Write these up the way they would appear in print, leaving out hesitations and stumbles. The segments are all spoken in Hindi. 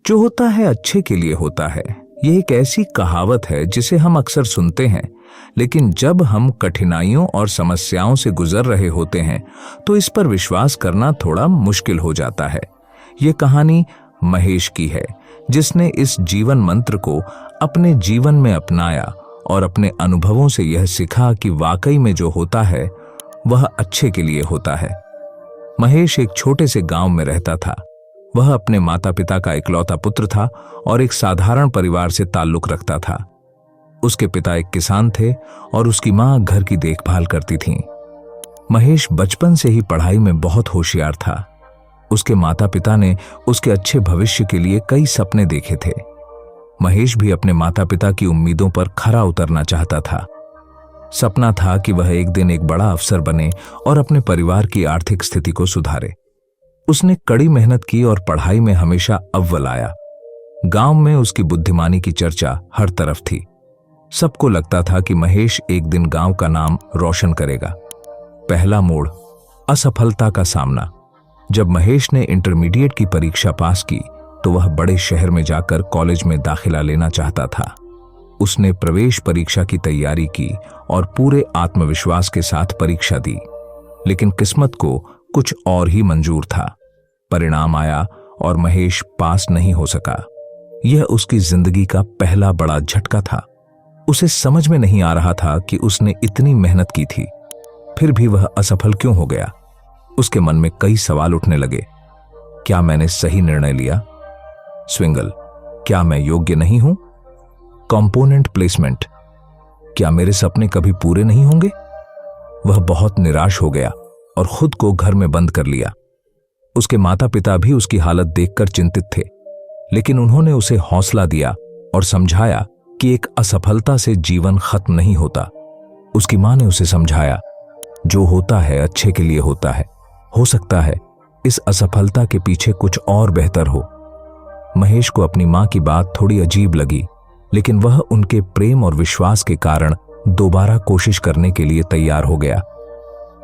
जो होता है अच्छे के लिए होता है, ये एक ऐसी कहावत है जिसे हम अक्सर सुनते हैं, लेकिन जब हम कठिनाइयों और समस्याओं से गुजर रहे होते हैं तो इस पर विश्वास करना थोड़ा मुश्किल हो जाता है। ये कहानी महेश की है, जिसने इस जीवन मंत्र को अपने जीवन में अपनाया और अपने अनुभवों से यह सीखा कि वाकई में जो होता है वह अच्छे के लिए होता है। महेश एक छोटे से गांव में रहता था। वह अपने माता पिता का इकलौता पुत्र था और एक साधारण परिवार से ताल्लुक रखता था। उसके पिता एक किसान थे और उसकी मां घर की देखभाल करती थीं। महेश बचपन से ही पढ़ाई में बहुत होशियार था। उसके माता पिता ने उसके अच्छे भविष्य के लिए कई सपने देखे थे। महेश भी अपने माता पिता की उम्मीदों पर खरा उतरना चाहता था। सपना था कि वह एक दिन एक बड़ा अफसर बने और अपने परिवार की आर्थिक स्थिति को सुधारे। उसने कड़ी मेहनत की और पढ़ाई में हमेशा अव्वल आया। गांव में उसकी बुद्धिमानी की चर्चा हर तरफ थी। सबको लगता था कि महेश एक दिन गांव का नाम रोशन करेगा। पहला मोड़, असफलता का सामना। जब महेश ने इंटरमीडिएट की परीक्षा पास की तो वह बड़े शहर में जाकर कॉलेज में दाखिला लेना चाहता था। उसने प्रवेश परीक्षा की तैयारी की और पूरे आत्मविश्वास के साथ परीक्षा दी, लेकिन किस्मत को कुछ और ही मंजूर था। परिणाम आया और महेश पास नहीं हो सका। यह उसकी जिंदगी का पहला बड़ा झटका था। उसे समझ में नहीं आ रहा था कि उसने इतनी मेहनत की थी, फिर भी वह असफल क्यों हो गया। उसके मन में कई सवाल उठने लगे। क्या मैंने सही निर्णय लिया? स्विंगल, क्या मैं योग्य नहीं हूं? कंपोनेंट प्लेसमेंट, क्या मेरे सपने कभी पूरे नहीं होंगे? वह बहुत निराश हो गया और खुद को घर में बंद कर लिया। उसके माता पिता भी उसकी हालत देखकर चिंतित थे, लेकिन उन्होंने उसे हौसला दिया और समझाया कि एक असफलता से जीवन खत्म नहीं होता। उसकी मां ने उसे समझाया, जो होता है अच्छे के लिए होता है। हो सकता है इस असफलता के पीछे कुछ और बेहतर हो। महेश को अपनी मां की बात थोड़ी अजीब लगी, लेकिन वह उनके प्रेम और विश्वास के कारण दोबारा कोशिश करने के लिए तैयार हो गया।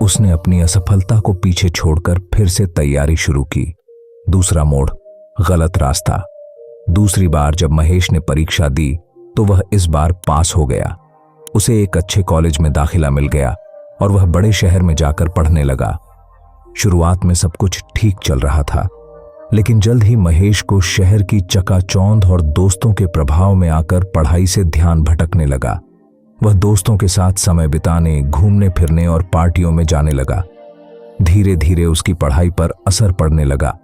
उसने अपनी असफलता को पीछे छोड़कर फिर से तैयारी शुरू की। दूसरा मोड़, गलत रास्ता। दूसरी बार जब महेश ने परीक्षा दी तो वह इस बार पास हो गया। उसे एक अच्छे कॉलेज में दाखिला मिल गया और वह बड़े शहर में जाकर पढ़ने लगा। शुरुआत में सब कुछ ठीक चल रहा था, लेकिन जल्द ही महेश को शहर की चकाचौंध और दोस्तों के प्रभाव में आकर पढ़ाई से ध्यान भटकने लगा। वह दोस्तों के साथ समय बिताने, घूमने फिरने और पार्टियों में जाने लगा। धीरे धीरे उसकी पढ़ाई पर असर पड़ने लगा।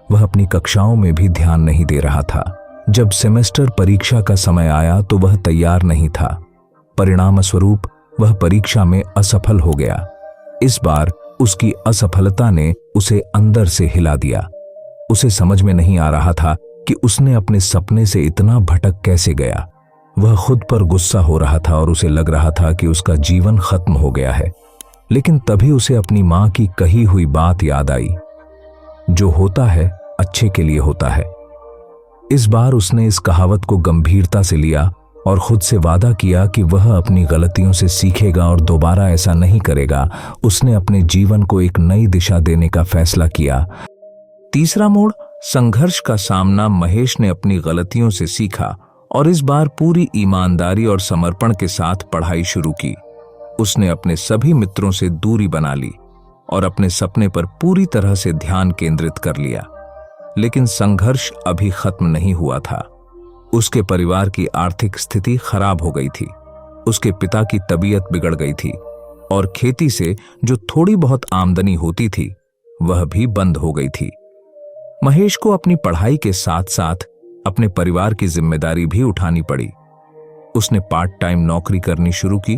वह अपनी कक्षाओं में भी ध्यान नहीं दे रहा था। जब सेमेस्टर परीक्षा का समय आया तो वह तैयार नहीं था। परिणामस्वरूप वह परीक्षा में असफल हो गया। इस बार उसकी असफलता ने उसे अंदर से हिला दिया। उसे समझ में नहीं आ रहा था कि उसने अपने सपने से इतना भटक कैसे गया। वह खुद पर गुस्सा हो रहा था और उसे लग रहा था कि उसका जीवन खत्म हो गया है। लेकिन तभी उसे अपनी मां की कही हुई बात याद आई, जो होता है अच्छे के लिए होता है। इस बार उसने इस कहावत को गंभीरता से लिया और खुद से वादा किया कि वह अपनी गलतियों से सीखेगा और दोबारा ऐसा नहीं करेगा। उसने अपने जीवन को एक नई दिशा देने का फैसला किया। तीसरा मोड़, संघर्ष का सामना। महेश ने अपनी गलतियों से सीखा और इस बार पूरी ईमानदारी और समर्पण के साथ पढ़ाई शुरू की। उसने अपने सभी मित्रों से दूरी बना ली और अपने सपने पर पूरी तरह से ध्यान केंद्रित कर लिया। लेकिन संघर्ष अभी खत्म नहीं हुआ था। उसके परिवार की आर्थिक स्थिति खराब हो गई थी। उसके पिता की तबीयत बिगड़ गई थी और खेती से जो थोड़ी बहुत आमदनी होती थी वह भी बंद हो गई थी। महेश को अपनी पढ़ाई के साथ साथ अपने परिवार की जिम्मेदारी भी उठानी पड़ी। उसने पार्ट टाइम नौकरी करनी शुरू की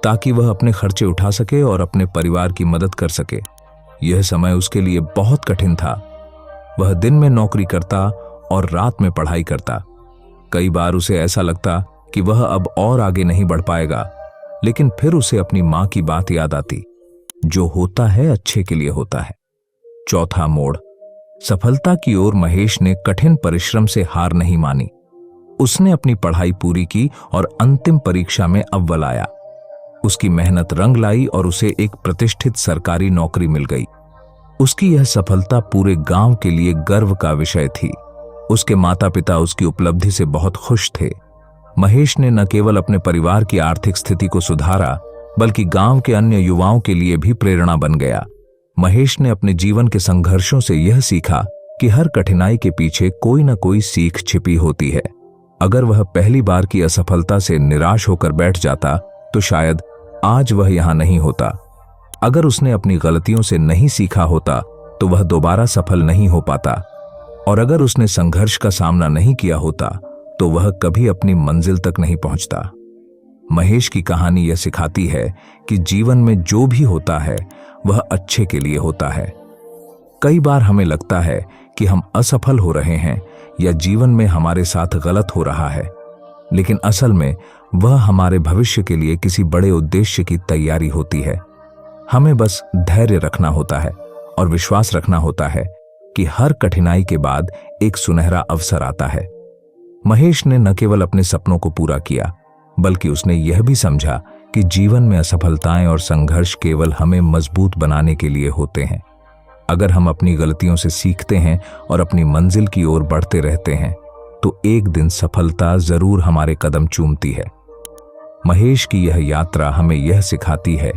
ताकि वह अपने खर्चे उठा सके और अपने परिवार की मदद कर सके। यह समय उसके लिए बहुत कठिन था। वह दिन में नौकरी करता और रात में पढ़ाई करता। कई बार उसे ऐसा लगता कि वह अब और आगे नहीं बढ़ पाएगा, लेकिन फिर उसे अपनी मां की बात याद आती, जो होता है अच्छे के लिए होता है। चौथा मोड़, सफलता की ओर। महेश ने कठिन परिश्रम से हार नहीं मानी। उसने अपनी पढ़ाई पूरी की और अंतिम परीक्षा में अव्वल आया। उसकी मेहनत रंग लाई और उसे एक प्रतिष्ठित सरकारी नौकरी मिल गई। उसकी यह सफलता पूरे गांव के लिए गर्व का विषय थी। उसके माता पिता उसकी उपलब्धि से बहुत खुश थे। महेश ने न केवल अपने परिवार की आर्थिक स्थिति को सुधारा, बल्कि गांव के अन्य युवाओं के लिए भी प्रेरणा बन गया। महेश ने अपने जीवन के संघर्षों से यह सीखा कि हर कठिनाई के पीछे कोई न कोई सीख छिपी होती है। अगर वह पहली बार की असफलता से निराश होकर बैठ जाता तो शायद आज वह यहां नहीं होता। अगर उसने अपनी गलतियों से नहीं सीखा होता तो वह दोबारा सफल नहीं हो पाता, और अगर उसने संघर्ष का सामना नहीं किया होता तो वह कभी अपनी मंजिल तक नहीं पहुंचता। महेश की कहानी यह सिखाती है कि जीवन में जो भी होता है वह अच्छे के लिए होता है। कई बार हमें लगता है कि हम असफल हो रहे हैं या जीवन में हमारे साथ गलत हो रहा है, लेकिन असल में वह हमारे भविष्य के लिए किसी बड़े उद्देश्य की तैयारी होती है। हमें बस धैर्य रखना होता है और विश्वास रखना होता है कि हर कठिनाई के बाद एक सुनहरा अवसर आता है। महेश ने न केवल अपने सपनों को पूरा किया, बल्कि उसने यह भी समझा कि जीवन में असफलताएं और संघर्ष केवल हमें मजबूत बनाने के लिए होते हैं। अगर हम अपनी गलतियों से सीखते हैं और अपनी मंजिल की ओर बढ़ते रहते हैं तो एक दिन सफलता जरूर हमारे कदम चूमती है। महेश की यह यात्रा हमें यह सिखाती है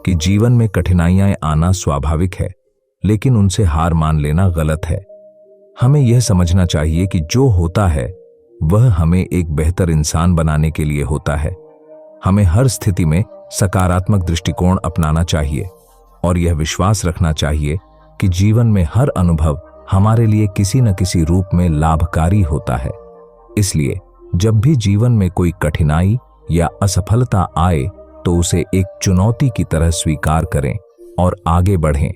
कि जीवन में कठिनाइयां आना स्वाभाविक है, लेकिन उनसे हार मान लेना गलत है। हमें यह समझना चाहिए कि जो होता है वह हमें एक बेहतर इंसान बनाने के लिए होता है। हमें हर स्थिति में सकारात्मक दृष्टिकोण अपनाना चाहिए और यह विश्वास रखना चाहिए कि जीवन में हर अनुभव हमारे लिए किसी न किसी रूप में लाभकारी होता है। इसलिए जब भी जीवन में कोई कठिनाई या असफलता आए तो उसे एक चुनौती की तरह स्वीकार करें और आगे बढ़ें,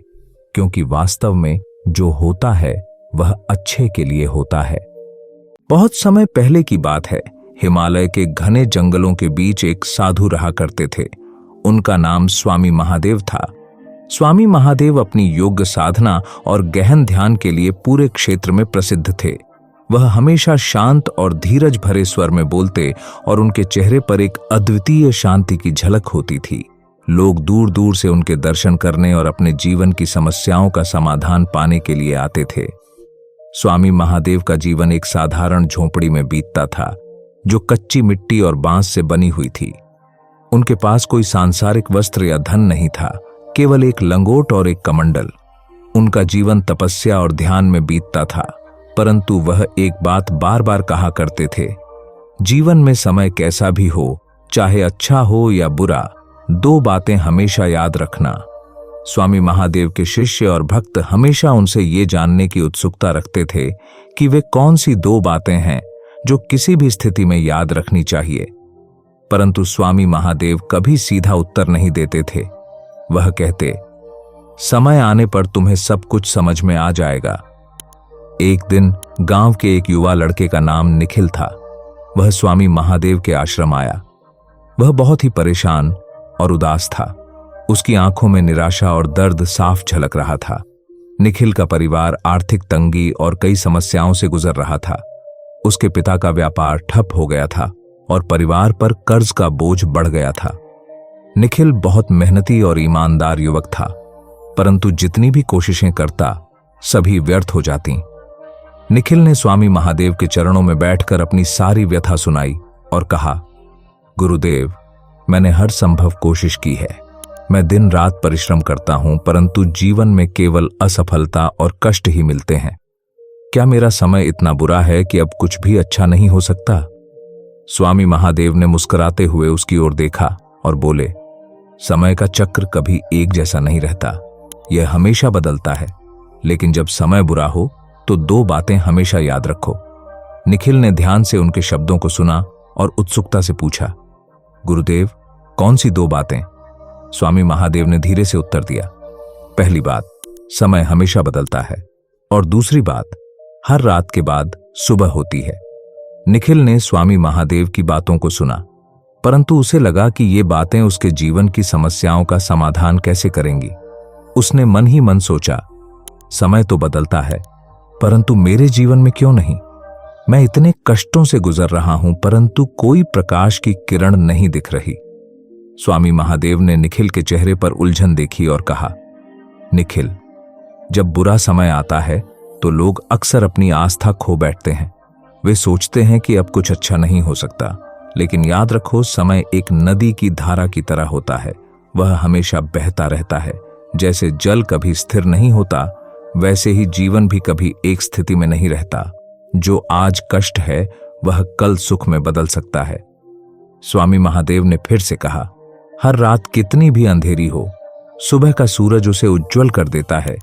क्योंकि वास्तव में जो होता है वह अच्छे के लिए होता है। बहुत समय पहले की बात है, हिमालय के घने जंगलों के बीच एक साधु रहा करते थे। उनका नाम स्वामी महादेव था। स्वामी महादेव अपनी योग साधना और गहन ध्यान के लिए पूरे क्षेत्र में प्रसिद्ध थे। वह हमेशा शांत और धीरज भरे स्वर में बोलते और उनके चेहरे पर एक अद्वितीय शांति की झलक होती थी। लोग दूर दूर से उनके दर्शन करने और अपने जीवन की समस्याओं का समाधान पाने के लिए आते थे। स्वामी महादेव का जीवन एक साधारण झोंपड़ी में बीतता था, जो कच्ची मिट्टी और बांस से बनी हुई थी। उनके पास कोई सांसारिक वस्त्र या धन नहीं था, केवल एक लंगोट और एक कमंडल। उनका जीवन तपस्या और ध्यान में बीतता था, परंतु वह एक बात बार बार कहा करते थे, जीवन में समय कैसा भी हो, चाहे अच्छा हो या बुरा, दो बातें हमेशा याद रखना। स्वामी महादेव के शिष्य और भक्त हमेशा उनसे ये जानने की उत्सुकता रखते थे कि वे कौन सी दो बातें हैं जो किसी भी स्थिति में याद रखनी चाहिए। परंतु स्वामी महादेव कभी सीधा उत्तर नहीं देते थे। वह कहते, समय आने पर तुम्हें सब कुछ समझ में आ जाएगा। एक दिन गांव के एक युवा लड़के का नाम निखिल था। वह स्वामी महादेव के आश्रम आया। वह बहुत ही परेशान और उदास था। उसकी आंखों में निराशा और दर्द साफ झलक रहा था। निखिल का परिवार आर्थिक तंगी और कई समस्याओं से गुजर रहा था। उसके पिता का व्यापार ठप हो गया था और परिवार पर कर्ज का बोझ बढ़ गया था। निखिल बहुत मेहनती और ईमानदार युवक था, परंतु जितनी भी कोशिशें करता सभी व्यर्थ हो जाती। निखिल ने स्वामी महादेव के चरणों में बैठकर अपनी सारी व्यथा सुनाई और कहा, गुरुदेव, मैंने हर संभव कोशिश की है। मैं दिन रात परिश्रम करता हूं, परंतु जीवन में केवल असफलता और कष्ट ही मिलते हैं। क्या मेरा समय इतना बुरा है कि अब कुछ भी अच्छा नहीं हो सकता? स्वामी महादेव ने मुस्कुराते हुए उसकी ओर देखा और बोले, समय का चक्र कभी एक जैसा नहीं रहता, यह हमेशा बदलता है। लेकिन जब समय बुरा हो तो दो बातें हमेशा याद रखो। निखिल ने ध्यान से उनके शब्दों को सुना और उत्सुकता से पूछा, गुरुदेव, कौन सी दो बातें? स्वामी महादेव ने धीरे से उत्तर दिया, पहली बात, समय हमेशा बदलता है, और दूसरी बात, हर रात के बाद सुबह होती है। निखिल ने स्वामी महादेव की बातों को सुना, परंतु उसे लगा कि ये बातें उसके जीवन की समस्याओं का समाधान कैसे करेंगी। उसने मन ही मन सोचा, समय तो बदलता है, परंतु मेरे जीवन में क्यों नहीं? मैं इतने कष्टों से गुजर रहा हूं, परंतु कोई प्रकाश की किरण नहीं दिख रही। स्वामी महादेव ने निखिल के चेहरे पर उलझन देखी और कहा, निखिल, जब बुरा समय आता है तो लोग अक्सर अपनी आस्था खो बैठते हैं। वे सोचते हैं कि अब कुछ अच्छा नहीं हो सकता, लेकिन याद रखो, समय एक नदी की धारा की तरह होता है। वह हमेशा बहता रहता है। जैसे जल कभी स्थिर नहीं होता, वैसे ही जीवन भी कभी एक स्थिति में नहीं रहता। जो आज कष्ट है वह कल सुख में बदल सकता है। स्वामी महादेव ने फिर से कहा, हर रात कितनी भी अंधेरी हो, सुबह का सूरज उसे उज्जवल कर देता है।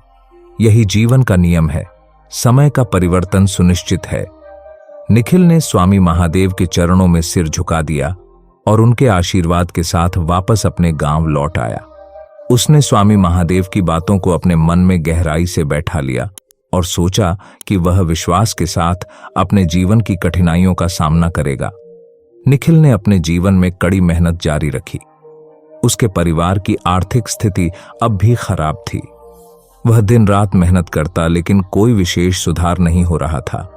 यही जीवन का नियम है। समय का परिवर्तन सुनिश्चित है। निखिल ने स्वामी महादेव के चरणों में सिर झुका दिया और उनके आशीर्वाद के साथ वापस अपने गांव लौट आया। उसने स्वामी महादेव की बातों को अपने मन में गहराई से बैठा लिया और सोचा कि वह विश्वास के साथ अपने जीवन की कठिनाइयों का सामना करेगा। निखिल ने अपने जीवन में कड़ी मेहनत जारी रखी। उसके परिवार की आर्थिक स्थिति अब भी खराब थी। वह दिन रात मेहनत करता, लेकिन कोई विशेष सुधार नहीं हो रहा था।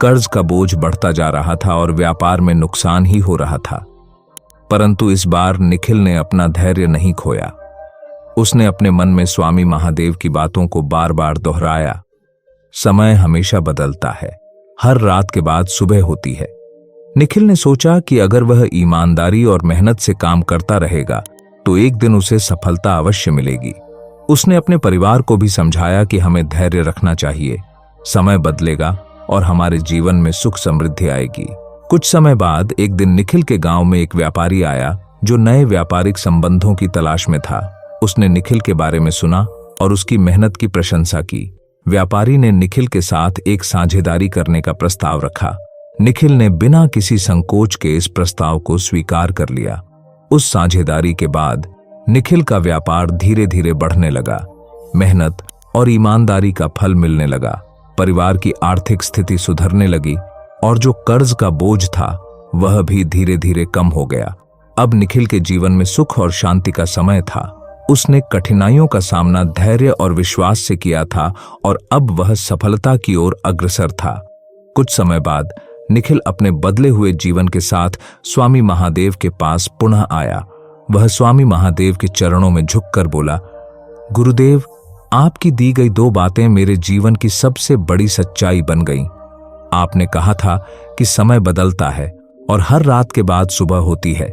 कर्ज का बोझ बढ़ता जा रहा था और व्यापार में नुकसान ही हो रहा था। परंतु इस बार निखिल ने अपना धैर्य नहीं खोया। उसने अपने मन में स्वामी महादेव की बातों को बार बार दोहराया। समय हमेशा बदलता है। हर रात के बाद सुबह होती है। निखिल ने सोचा कि अगर वह ईमानदारी और मेहनत से काम करता रहेगा तो एक दिन उसे सफलता अवश्य मिलेगी। उसने अपने परिवार को भी समझाया कि हमें धैर्य रखना चाहिए। समय बदलेगा और हमारे जीवन में सुख समृद्धि आएगी। कुछ समय बाद एक दिन निखिल के गांव में एक व्यापारी आया जो नए व्यापारिक संबंधों की तलाश में था। उसने निखिल के बारे में सुना और उसकी मेहनत की प्रशंसा की। व्यापारी ने निखिल के साथ एक साझेदारी करने का प्रस्ताव रखा। निखिल ने बिना किसी संकोच के इस प्रस्ताव को स्वीकार कर लिया। उस साझेदारी के बाद निखिल का व्यापार धीरे धीरे बढ़ने लगा। मेहनत और ईमानदारी का फल मिलने लगा। परिवार की आर्थिक स्थिति सुधरने लगी और जो कर्ज का बोझ था वह भी धीरे धीरे कम हो गया। अब निखिल के जीवन में सुख और शांति का समय था। उसने कठिनाइयों का सामना धैर्य और विश्वास से किया था और अब वह सफलता की ओर अग्रसर था। कुछ समय बाद निखिल अपने बदले हुए जीवन के साथ स्वामी महादेव के पास पुनः आया। वह स्वामी महादेव के चरणों में झुककर बोला, गुरुदेव, आपकी दी गई 2 बातें मेरे जीवन की सबसे बड़ी सच्चाई बन गईं। आपने कहा था कि समय बदलता है और हर रात के बाद सुबह होती है।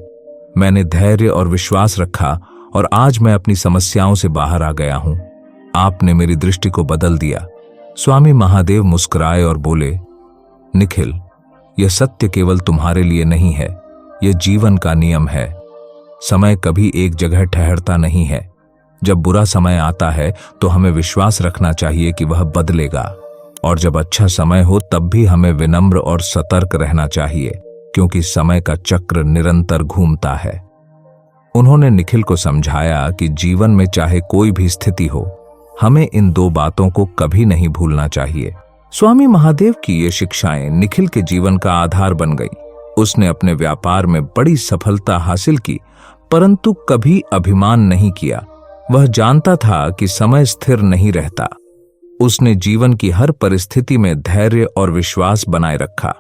मैंने धैर्य और विश्वास रखा और आज मैं अपनी समस्याओं से बाहर आ गया हूं। आपने मेरी दृष्टि को बदल दिया। स्वामी महादेव मुस्कुराए और बोले, निखिल, यह सत्य केवल तुम्हारे लिए नहीं है, यह जीवन का नियम है। समय कभी एक जगह ठहरता नहीं है। जब बुरा समय आता है तो हमें विश्वास रखना चाहिए कि वह बदलेगा, और जब अच्छा समय हो तब भी हमें विनम्र और सतर्क रहना चाहिए, क्योंकि समय का चक्र निरंतर घूमता है। उन्होंने निखिल को समझाया कि जीवन में चाहे कोई भी स्थिति हो, हमें इन 2 बातों को कभी नहीं भूलना चाहिए। स्वामी महादेव की ये शिक्षाएं निखिल के जीवन का आधार बन गई। उसने अपने व्यापार में बड़ी सफलता हासिल की, परंतु कभी अभिमान नहीं किया। वह जानता था कि समय स्थिर नहीं रहता। उसने जीवन की हर परिस्थिति में धैर्य और विश्वास बनाए रखा।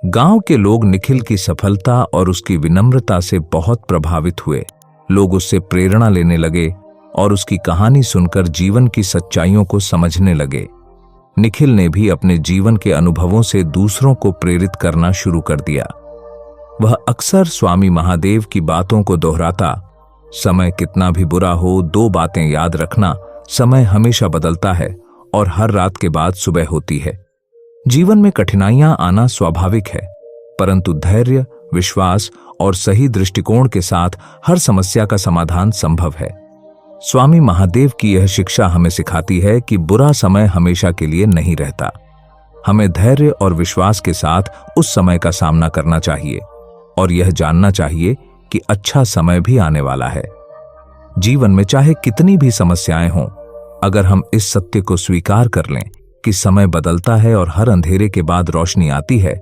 गांव के लोग निखिल की सफलता और उसकी विनम्रता से बहुत प्रभावित हुए। लोग उससे प्रेरणा लेने लगे और उसकी कहानी सुनकर जीवन की सच्चाइयों को समझने लगे। निखिल ने भी अपने जीवन के अनुभवों से दूसरों को प्रेरित करना शुरू कर दिया। वह अक्सर स्वामी महादेव की बातों को दोहराता, समय कितना भी बुरा हो, 2 बातें याद रखना, समय हमेशा बदलता है और हर रात के बाद सुबह होती है। जीवन में कठिनाइयां आना स्वाभाविक है, परंतु धैर्य, विश्वास और सही दृष्टिकोण के साथ हर समस्या का समाधान संभव है। स्वामी महादेव की यह शिक्षा हमें सिखाती है कि बुरा समय हमेशा के लिए नहीं रहता। हमें धैर्य और विश्वास के साथ उस समय का सामना करना चाहिए और यह जानना चाहिए कि अच्छा समय भी आने वाला है। जीवन में चाहे कितनी भी समस्याएं हों, अगर हम इस सत्य को स्वीकार कर लें कि समय बदलता है और हर अंधेरे के बाद रोशनी आती है,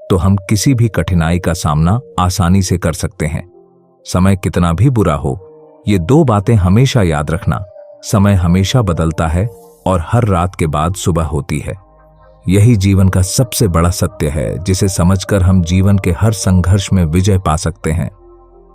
तो हम किसी भी कठिनाई का सामना आसानी से कर सकते हैं। समय कितना भी बुरा हो, ये 2 बातें हमेशा याद रखना, समय हमेशा बदलता है और हर रात के बाद सुबह होती है। यही जीवन का सबसे बड़ा सत्य है, जिसे समझकर हम जीवन के हर संघर्ष में विजय पा सकते हैं।